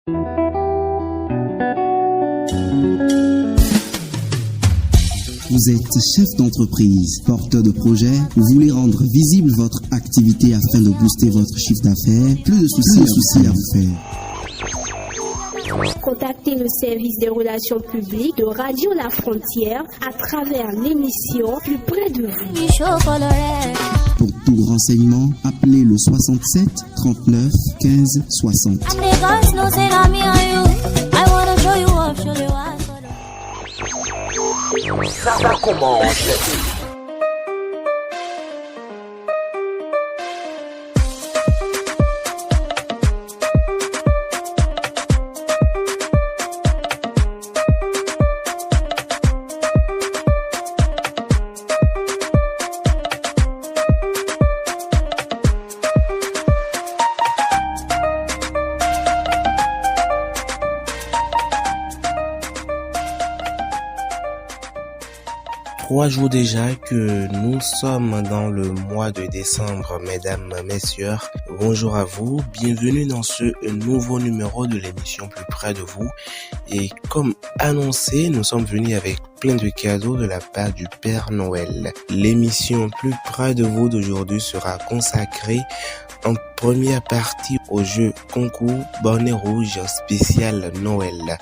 Vous êtes chef d'entreprise, porteur de projet, vous voulez rendre visible votre activité afin de booster votre chiffre d'affaires, plus de soucis à vous faire. Contactez le service des relations publiques de Radio La Frontière à travers l'émission Plus près de vous. Pour tout renseignement, appelez le 67 39 15 60. Ça va commencer. Trois jours déjà que nous sommes dans le mois de décembre, mesdames, messieurs. Bonjour à vous, bienvenue dans ce nouveau numéro de l'émission Plus près de vous. Et comme annoncé, nous sommes venus avec plein de cadeaux de la part du Père Noël. L'émission Plus près de vous d'aujourd'hui sera consacrée en première partie au jeu concours Bonnet Rouge spécial Noël.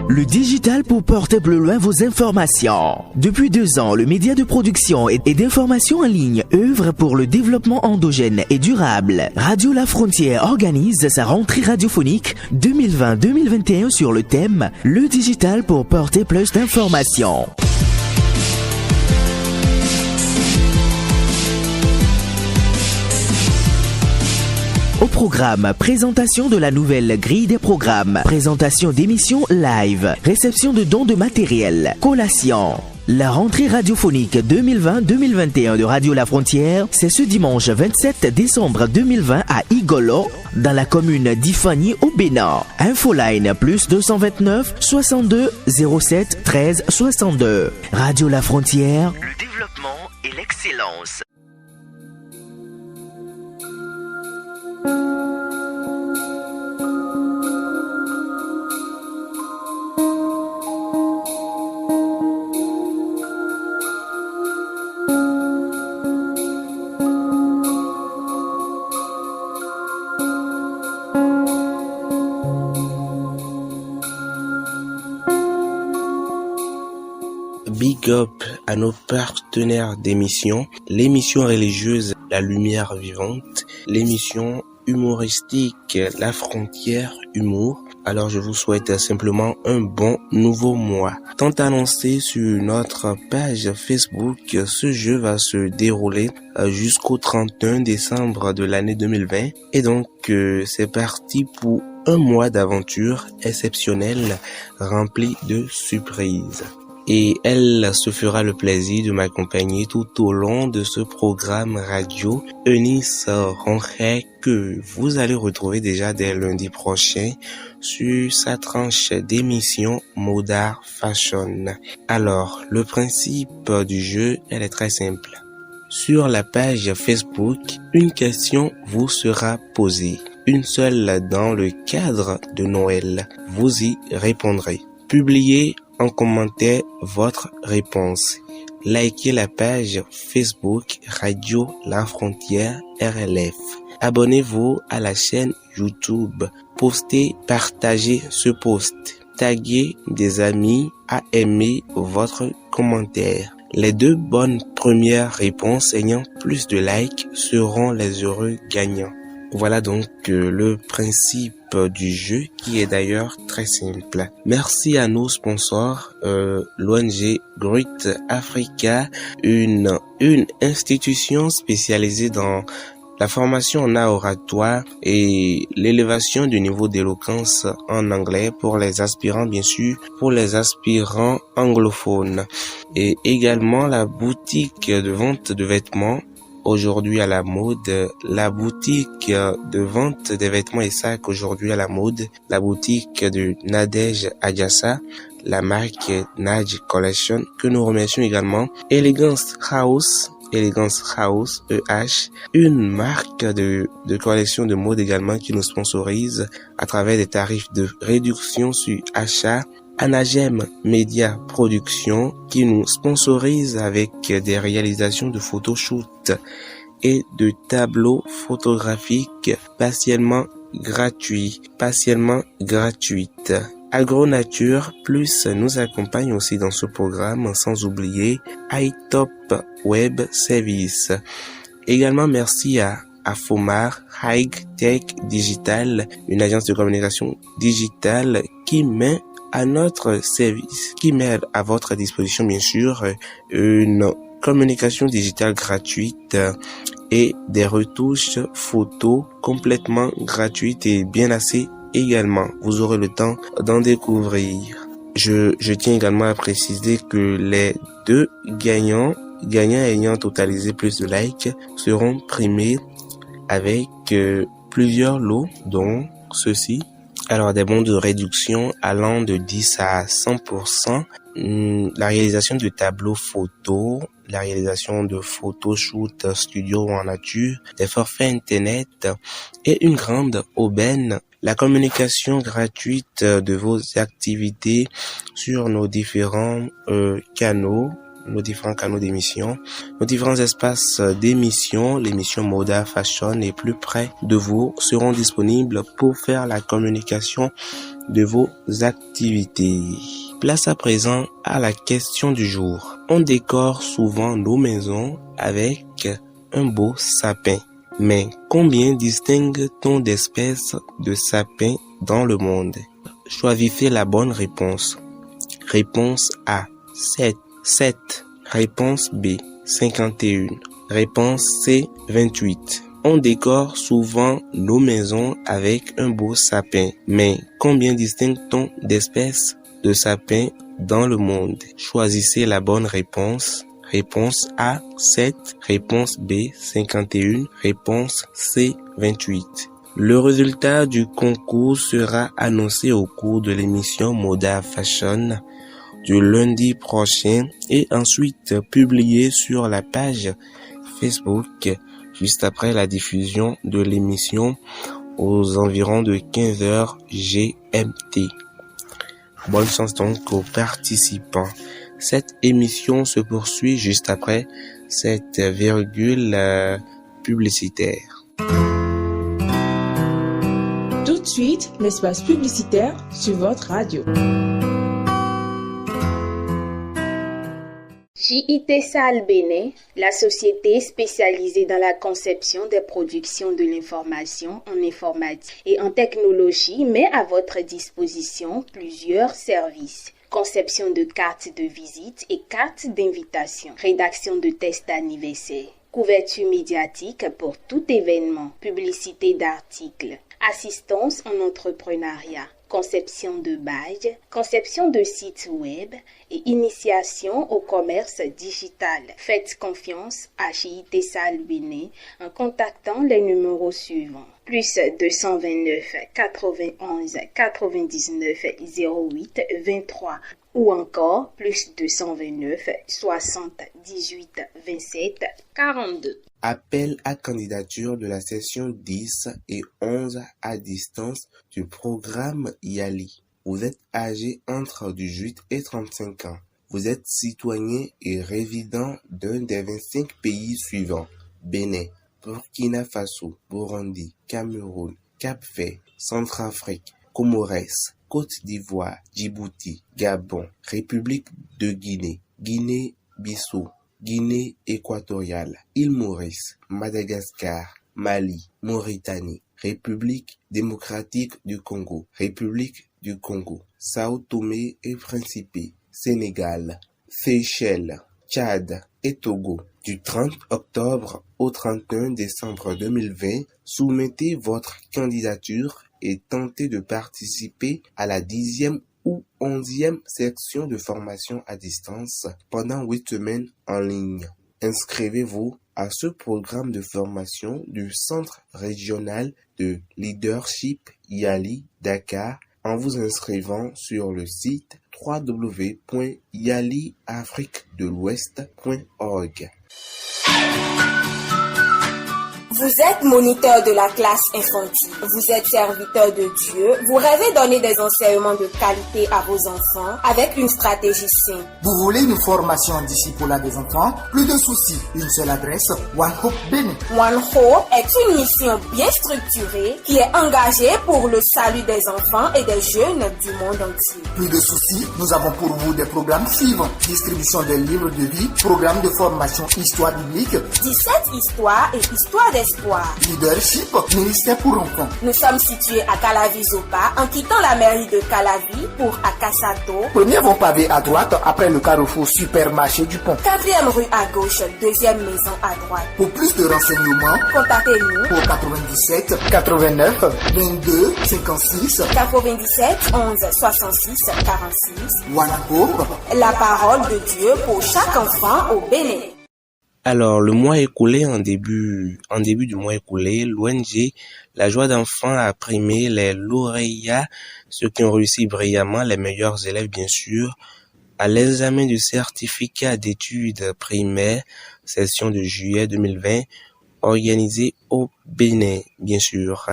Le digital pour porter plus loin vos informations. Depuis 2 ans, le média de production et d'information en ligne œuvre pour le développement endogène et durable. Radio La Frontière organise sa rentrée radiophonique 2020-2021 sur le thème « Le digital pour porter plus d'informations ». Au programme, présentation de la nouvelle grille des programmes, présentation d'émissions live, réception de dons de matériel, collation. La rentrée radiophonique 2020-2021 de Radio La Frontière, c'est ce dimanche 27 décembre 2020 à Igolo, dans la commune d'Ifani au Bénin. Infoline plus 229 62 07 13 62. Radio La Frontière, le développement et l'excellence. Big up à nos partenaires d'émission, l'émission religieuse La Lumière Vivante, l'émission humoristique La Frontière Humour. Alors je vous souhaite simplement un bon nouveau mois. Tant annoncé sur notre page Facebook, ce jeu va se dérouler jusqu'au 31 décembre de l'année 2020. Et donc c'est parti pour un mois d'aventure exceptionnelle rempli de surprises. Et elle se fera le plaisir de m'accompagner tout au long de ce programme radio Eunice Ronret que vous allez retrouver déjà dès lundi prochain sur sa tranche d'émission Modar Fashion. Alors, le principe du jeu, elle est très simple. Sur la page Facebook, une question vous sera posée. Une seule dans le cadre de Noël. Vous y répondrez. Publiez en commentaire votre réponse. Likez la page Facebook Radio La Frontière RLF. Abonnez-vous à la chaîne YouTube. Postez, partagez ce post. Taguez des amis à aimer votre commentaire. Les 2 bonnes premières réponses ayant plus de likes seront les heureux gagnants. Voilà donc le principe du jeu qui est d'ailleurs très simple. Merci à nos sponsors, l'ONG Great Africa, une institution spécialisée dans la formation en art oratoire et l'élévation du niveau d'éloquence en anglais pour les aspirants, bien sûr, pour les aspirants anglophones. Et également la boutique de vente de vêtements aujourd'hui à la mode, la boutique de vente des vêtements et sacs aujourd'hui à la mode, la boutique de Nadège Adjassa, la marque Naj Collection que nous remercions également, Elegance House Elegance House, EH, une marque de collection de mode également qui nous sponsorise à travers des tarifs de réduction sur achat. Anagem Media Production qui nous sponsorise avec des réalisations de photoshoot et de tableaux photographiques partiellement gratuites. Agronature Plus nous accompagne aussi dans ce programme, sans oublier iTop Web Service. Également merci à Fomar High Tech Digital, une agence de communication digitale qui met à notre service, qui met à votre disposition bien sûr une communication digitale gratuite et des retouches photos complètement gratuites et bien assez également. Vous aurez le temps d'en découvrir. Je tiens également à préciser que les deux gagnants ayant totalisé plus de likes seront primés avec plusieurs lots, dont ceux-ci. Alors, des bons de réduction allant de 10 à 100%, la réalisation de tableaux photos, la réalisation de photoshoot studio en nature, des forfaits internet et une grande aubaine, la communication gratuite de vos activités sur nos différents canaux d'émission, nos différents espaces d'émission. L'émission Moda Fashion est plus près de vous, seront disponibles pour faire la communication de vos activités. Place à présent à la question du jour. On décore souvent nos maisons avec un beau sapin. Mais combien distingue-t-on d'espèces de sapins dans le monde? Choisissez la bonne réponse. Réponse A, 7. Réponse B, 51. Réponse C, 28. On décore souvent nos maisons avec un beau sapin. Mais combien distingue-t-on d'espèces de sapins dans le monde? Choisissez la bonne réponse. Réponse A, 7. Réponse B, 51. Réponse C, 28. Le résultat du concours sera annoncé au cours de l'émission Moda Fashion du lundi prochain et ensuite publié sur la page Facebook juste après la diffusion de l'émission aux environs de 15h GMT. Bonne chance donc aux participants. Cette émission se poursuit juste après cette virgule publicitaire. Tout de suite, l'espace publicitaire sur votre radio. JIT Sahel Bénin, la société spécialisée dans la conception des productions de l'information en informatique et en technologie, met à votre disposition plusieurs services. Conception de cartes de visite et cartes d'invitation, rédaction de tests d'anniversaire, couverture médiatique pour tout événement, publicité d'articles, assistance en entrepreneuriat, conception de badges, conception de sites web et initiation au commerce digital. Faites confiance à JIT Sahel Bénin en contactant les numéros suivants. Plus 229 91 99 08 23 ou encore plus 229 60 18 27 42. Appel à candidature de la session 10 et 11 à distance du programme YALI. Vous êtes âgé entre 18 et 35 ans. Vous êtes citoyen et résident d'un des 25 pays suivants: Bénin, Burkina Faso, Burundi, Cameroun, Cap-Vert, Centrafrique, Comores, Côte d'Ivoire, Djibouti, Gabon, République de Guinée, Guinée-Bissau, Guinée équatoriale, île Maurice, Madagascar, Mali, Mauritanie, République démocratique du Congo, République du Congo, Sao Tomé et Principe, Sénégal, Seychelles, Tchad et Togo. Du 30 octobre au 31 décembre 2020, soumettez votre candidature et tentez de participer à la 10e ou 11e section de formation à distance pendant 8 semaines en ligne. Inscrivez-vous à ce programme de formation du Centre régional de leadership YALI Dakar en vous inscrivant sur le site www.yaliafriquedelouest.org. Vous êtes moniteur de la classe infantile, vous êtes serviteur de Dieu, vous rêvez donner des enseignements de qualité à vos enfants avec une stratégie simple. Vous voulez une formation en discipulat des enfants? Plus de soucis, une seule adresse, One Hope Bénin. One Hope est une mission bien structurée qui est engagée pour le salut des enfants et des jeunes du monde entier. Plus de soucis, nous avons pour vous des programmes suivants: distribution des livres de vie, programme de formation histoire biblique, 17 histoires et histoire d'espoir. Leadership, ministère pour enfants. Nous sommes situés à Calavi-Zopa en quittant la mairie de Calavi pour Akasato. Premier vent pavé à droite après le carrefour supermarché du pont. 4e rue à gauche, 2e maison à droite. Pour plus de renseignements, contactez-nous au 97 89 22 56 97 11 66 46. One Hope, la parole de Dieu pour chaque enfant au Bénin. Alors, le mois écoulé, en début du mois écoulé, l'ONG La Joie d'Enfant a primé les lauréats, ceux qui ont réussi brillamment, les meilleurs élèves bien sûr, à l'examen du certificat d'études primaires, session de juillet 2020, organisé au Bénin, bien sûr.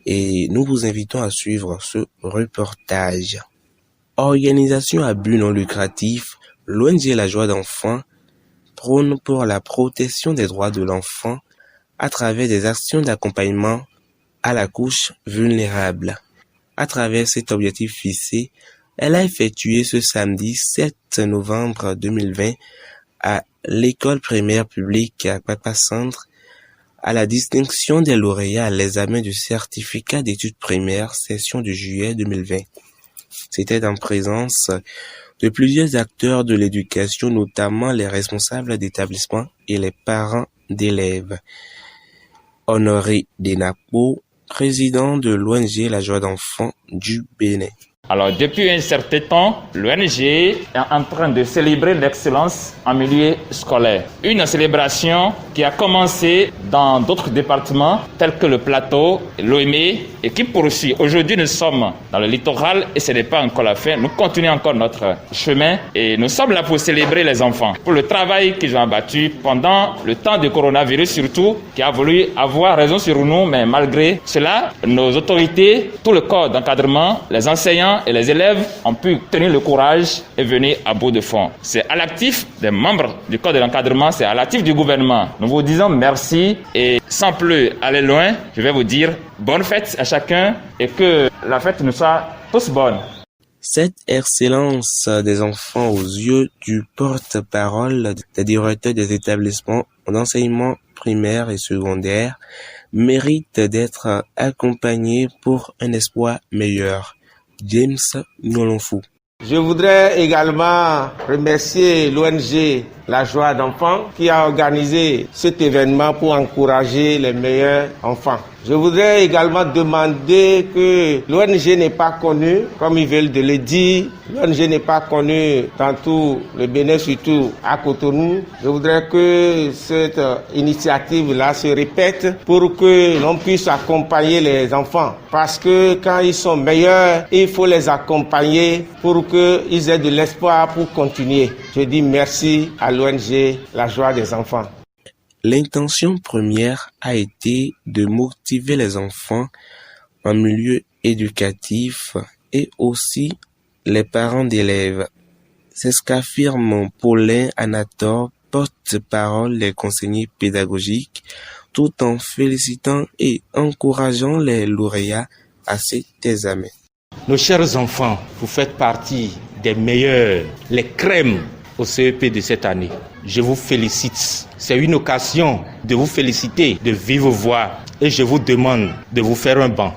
Et nous vous invitons à suivre ce reportage. Organisation à but non lucratif, l'ONG La Joie d'Enfant prône pour la protection des droits de l'enfant à travers des actions d'accompagnement à la couche vulnérable. À travers cet objectif fixé, elle a effectué ce samedi 7 novembre 2020 à l'école primaire publique à Papa Centre à la distinction des lauréats à l'examen du certificat d'études primaires session de juillet 2020. C'était en présence de plusieurs acteurs de l'éducation, notamment les responsables d'établissement et les parents d'élèves. Honoré Denapo, président de l'ONG La Joie d'Enfant du Bénin. Alors, depuis un certain temps, l'ONG est en train de célébrer l'excellence en milieu scolaire. Une célébration qui a commencé dans d'autres départements tels que le Plateau, l'Ouémé et qui poursuit. Aujourd'hui, nous sommes dans le littoral et ce n'est pas encore la fin. Nous continuons encore notre chemin et nous sommes là pour célébrer les enfants. Pour le travail qu'ils ont abattu pendant le temps du coronavirus surtout, qui a voulu avoir raison sur nous, mais malgré cela, nos autorités, tout le corps d'encadrement, les enseignants, et les élèves ont pu tenir le courage et venir à bout de fond. C'est à l'actif des membres du corps de l'encadrement, c'est à l'actif du gouvernement. Nous vous disons merci et sans plus aller loin, je vais vous dire bonne fête à chacun et que la fête nous soit tous bonne. Cette excellence des enfants aux yeux du porte-parole des directeurs des établissements d'enseignement primaire et secondaire mérite d'être accompagnée pour un espoir meilleur. James Nolonfou. Je voudrais également remercier l'ONG La Joie d'Enfant qui a organisé cet événement pour encourager les meilleurs enfants. Je voudrais également demander que l'ONG n'est pas connue, comme ils veulent de le dire. L'ONG n'est pas connue dans tout le Bénin, surtout à Cotonou. Je voudrais que cette initiative-là se répète pour que l'on puisse accompagner les enfants. Parce que quand ils sont meilleurs, il faut les accompagner pour qu'ils aient de l'espoir pour continuer. Je dis merci à l'ONG La Joie des Enfants. L'intention première a été de motiver les enfants en milieu éducatif et aussi les parents d'élèves. C'est ce qu'affirme Paulin Anator, porte-parole des conseillers pédagogiques, tout en félicitant et encourageant les lauréats à cet examen. Nos chers enfants, vous faites partie des meilleurs, les crèmes au CEP de cette année. Je vous félicite. C'est une occasion de vous féliciter de vive voix et je vous demande de vous faire un banc.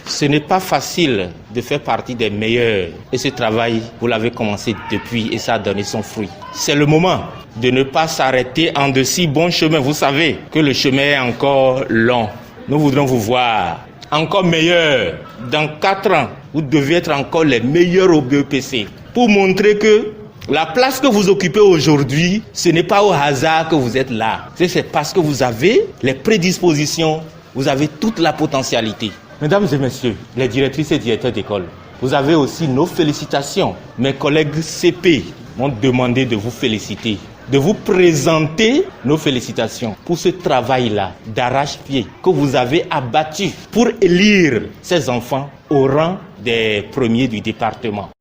Ce n'est pas facile de faire partie des meilleurs et ce travail, vous l'avez commencé depuis et ça a donné son fruit. C'est le moment de ne pas s'arrêter en de si bons chemins. Vous savez que le chemin est encore long. Nous voudrons vous voir encore meilleurs. Dans 4 ans, vous devez être encore les meilleurs au BEPC pour montrer que la place que vous occupez aujourd'hui, ce n'est pas au hasard que vous êtes là. C'est parce que vous avez les prédispositions, vous avez toute la potentialité. Mesdames et messieurs, les directrices et directeurs d'école, vous avez aussi nos félicitations. Mes collègues CP m'ont demandé de vous féliciter, de vous présenter nos félicitations pour ce travail-là d'arrache-pied que vous avez abattu pour élire ces enfants au rang des premiers du département.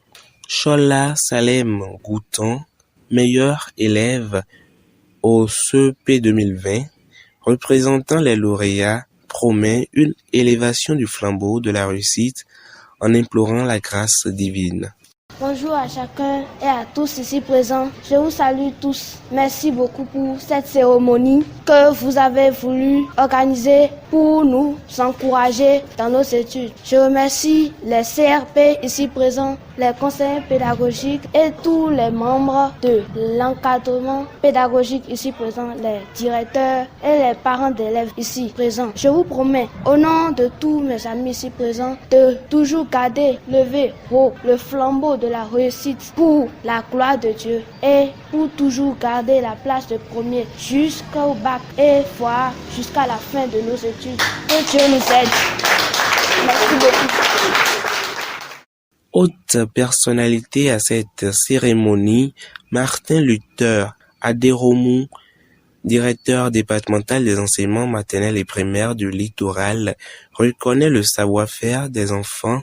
Chola Salem Goutan, meilleur élève au CEP 2020, représentant les lauréats, promet une élévation du flambeau de la réussite en implorant la grâce divine. Bonjour à chacun et à tous ici présents. Je vous salue tous. Merci beaucoup pour cette cérémonie que vous avez voulu organiser pour nous encourager dans nos études. Je remercie les CRP ici présents, les conseillers pédagogiques et tous les membres de l'encadrement pédagogique ici présents, les directeurs et les parents d'élèves ici présents. Je vous promets, au nom de tous mes amis ici présents, de toujours garder levé haut le flambeau de la réussite pour la gloire de Dieu et pour toujours garder la place de premier jusqu'au bac et voire jusqu'à la fin de nos études. Que Dieu nous aide. Merci beaucoup. Haute personnalité à cette cérémonie, Martin Luther Adéromou, directeur départemental des enseignements maternels et primaires du littoral, reconnaît le savoir-faire des enfants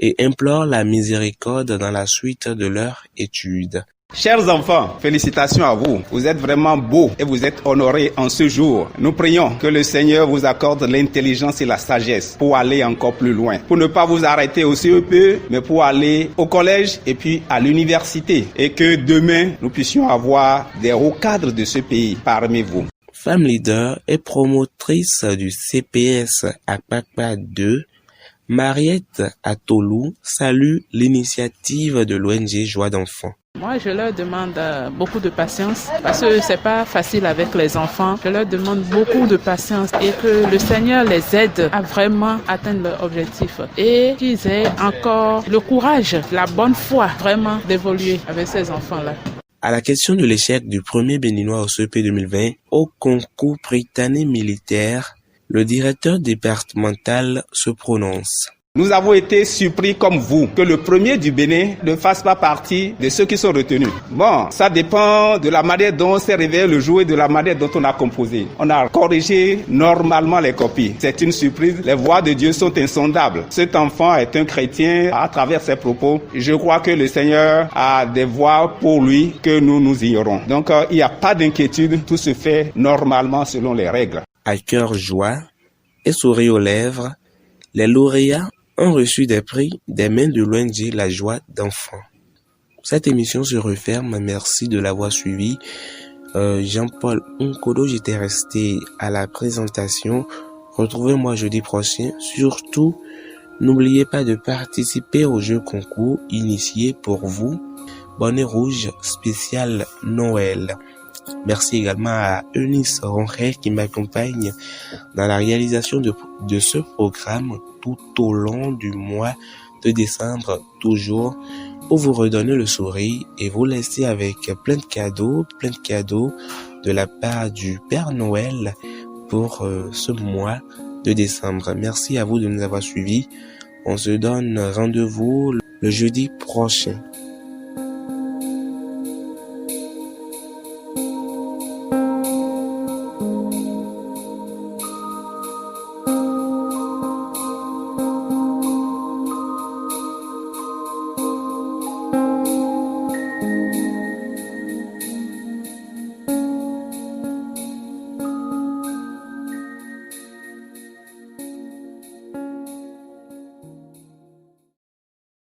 et implore la miséricorde dans la suite de leur étude. Chers enfants, félicitations à vous. Vous êtes vraiment beaux et vous êtes honorés en ce jour. Nous prions que le Seigneur vous accorde l'intelligence et la sagesse pour aller encore plus loin. Pour ne pas vous arrêter au CEP, mais pour aller au collège et puis à l'université. Et que demain, nous puissions avoir des hauts cadres de ce pays parmi vous. Femme leader et promotrice du CPS à Papa 2, Mariette Atolou salue l'initiative de l'ONG Joie d'enfants. Moi, je leur demande beaucoup de patience parce que c'est pas facile avec les enfants. Je leur demande beaucoup de patience et que le Seigneur les aide à vraiment atteindre leur objectif et qu'ils aient encore le courage, la bonne foi vraiment d'évoluer avec ces enfants-là. À la question de l'échec du premier béninois au CEP 2020 au concours britannique militaire, le directeur départemental se prononce. Nous avons été surpris comme vous que le premier du Bénin ne fasse pas partie de ceux qui sont retenus. Bon, ça dépend de la manière dont on s'est réveillé le jour et de la manière dont on a composé. On a corrigé normalement les copies. C'est une surprise. Les voies de Dieu sont insondables. Cet enfant est un chrétien à travers ses propos. Je crois que le Seigneur a des voies pour lui que nous ignorons. Donc, il n'y a pas d'inquiétude. Tout se fait normalement selon les règles. À cœur joie et sourire aux lèvres, les lauréats ont reçu des prix des mains de l'ONG La Joie d'enfants. Cette émission se referme. Merci de l'avoir suivi. Jean-Paul Nkodo, j'étais resté à la présentation. Retrouvez-moi jeudi prochain. Surtout, n'oubliez pas de participer au jeu concours initié pour vous. Bonnet rouge spécial Noël. Merci également à Eunice Ronret qui m'accompagne dans la réalisation de ce programme tout au long du mois de décembre, toujours pour vous redonner le sourire et vous laisser avec plein de cadeaux de la part du Père Noël pour ce mois de décembre. Merci à vous de nous avoir suivis. On se donne rendez-vous le jeudi prochain.